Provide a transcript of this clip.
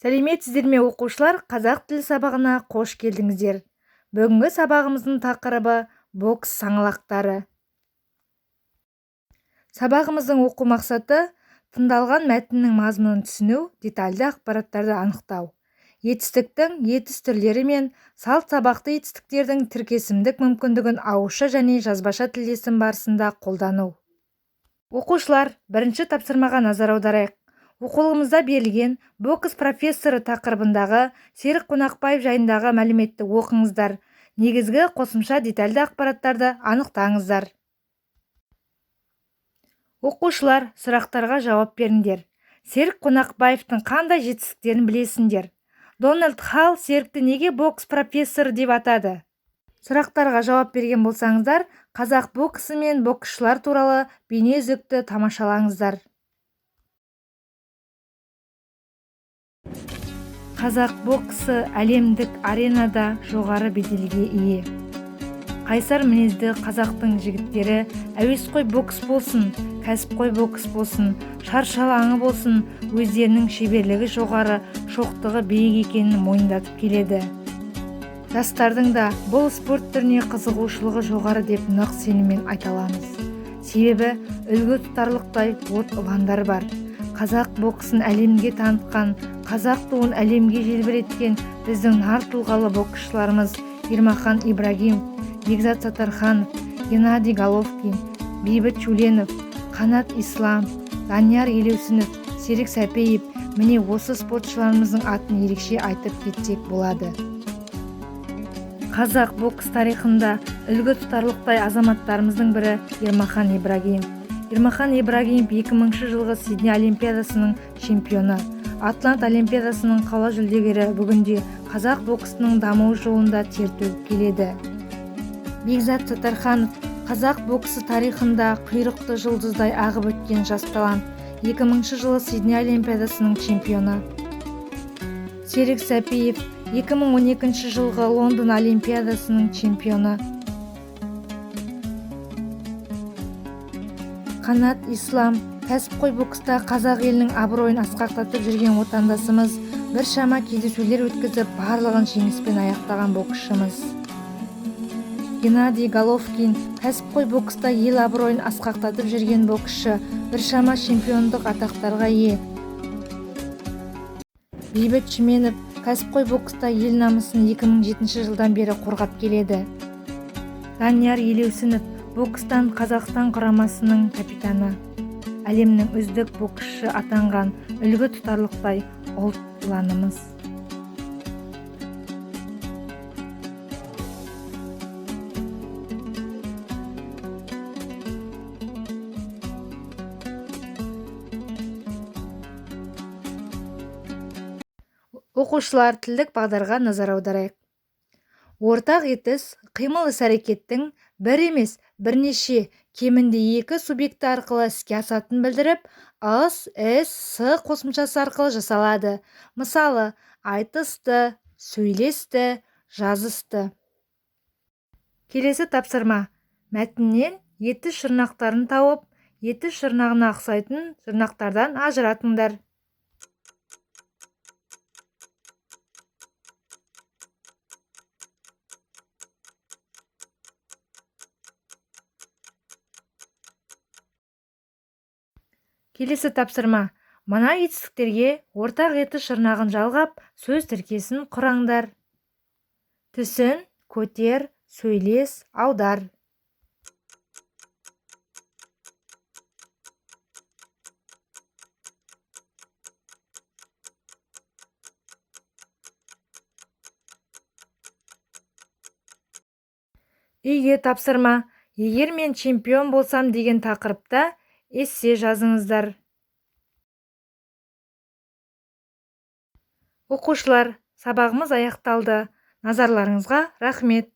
Сәлеметсіздер ме оқушылар, қазақ тілі сабағына қош келдіңіздер. Бүгінгі сабағымыздың тақырыбы бокс саңлақтары. Сабағымыздың оқу мақсаты тыңдалған мәтіннің мазмұнын түсіну, детальды ақпараттарды анықтау. Етістіктің етіс түрлері мен салт сабақты етістіктердің тіркесімдік мүмкіндігін ауызша және жазбаша тілдесім барысында қолдану. Оқушылар, бірінші тапсырмаға назар аударайық. Оқулығымызда берілген бокс профессоры тақырыбындағы Серік Қонақбаев жайындағы мәліметті оқыңыздар. Негізгі қосымша детальді ақпараттарды анықтаңыздар. Оқушылар, сұрақтарға жауап беріңдер. Серік Қонақбаевтың қандай жетістіктерін білесіңдер? Дональд Халл Серікті неге бокс профессоры деп атады? Сұрақтарға жауап берген болсаңыздар, қазақ боксы мен боксшылар туралы бейне үзікті тамашалаңыздар. Қазақ боксы әлемдік аренада жоғары беделге ие. Қайсар мінезді қазақтың жігіттері әуесқой бокс болсын, кәсіпқой бокс болсын, шаршалаңы болсын, өздерінің шеберлігі жоғары, шоқтығы биік екенін мойындатып келеді. Жастардың да бұл спорт түріне қызығушылығы жоғары деп нық сеніммен айта аламыз. Себебі үлгі тұтарлықтай от ұландар бар. Қазақ боксын әлемге танытқан, қазақ туын әлемге желбіреткен біздің нар тұлғалы боксшыларымыз Ермахан Ибрагимов, Бекзат Саттарханов, Геннадий Головкин, Бейбіт Шуленов, Қанат Ислам, Данияр Елеусінов, Серік Сәпиев, міне осы спортшыларымыздың атын ерекше айтып кетсек болады. Қазақ бокс тарихында үлгі тұтарлықтай азаматтарымыздың бірі Ермахан Ибрагимов. Ермахан Ибрагимов 2000 жылғы Сидней олимпиадасының чемпионы. Атлант олимпиадасының қола жүлдегері бүгінде қазақ боксының дамуы жолында тер төгіп келеді. Бекзат Саттарханов қазақ боксы тарихында құйрықты жұлдыздай ағып өткен жас талант. 2000 жылы Сидней олимпиадасының чемпионы. Серік Сәпиев 2012 жылғы Лондон олимпиадасының чемпионы. Қанат Ислам кәсіпқой бокста қазақ елінің абыройын асқақтатып жүрген отандасымыз, біршама кездесулер өткізіп, барлығын жеңіспен аяқтаған боксшымыз. Геннадий Головкин кәсіпқой бокста ел абыройын асқақтатып жүрген боксшы, біршама чемпиондық атақтарға ие. Бейбіт Шуленов кәсіпқой бокста ел намысын 2007 жылдан бері қорғап келеді. Данияр Елеусінов бокстан Қазақстан құрамасының капитаны. Әлемнің үздік боксшы атанған үлгі тұтарлықтай ұлт ұланымыз. Оқушылар, тілдік бағдарға назар аударайық. Ортақ етіс қимыл іс-әрекеттің бір емес, бірнеше, кемінде екі субъекті арқылы іске асатынын білдіріп, ыс, іс, с қосымшасы арқылы жасалады. Мысалы, айтысты, сөйлесті, жазысты. Келесі тапсырма. Мәтіннен етіс жұрнақтарын тауып, етіс жұрнағына ұқсайтын жұрнақтардан ажыратыңдар. Келесі тапсырма. Мына етістіктерге ортақ етіс жұрнағын жалғап, сөз тіркесін құраңдар. Түсін, көтер, сөйлес, аудар. Үйге тапсырма. Егер мен чемпион болсам деген тақырыпта эссе жазыңыздар. Оқушылар, сабағымыз аяқталды. Назарларыңызға рахмет.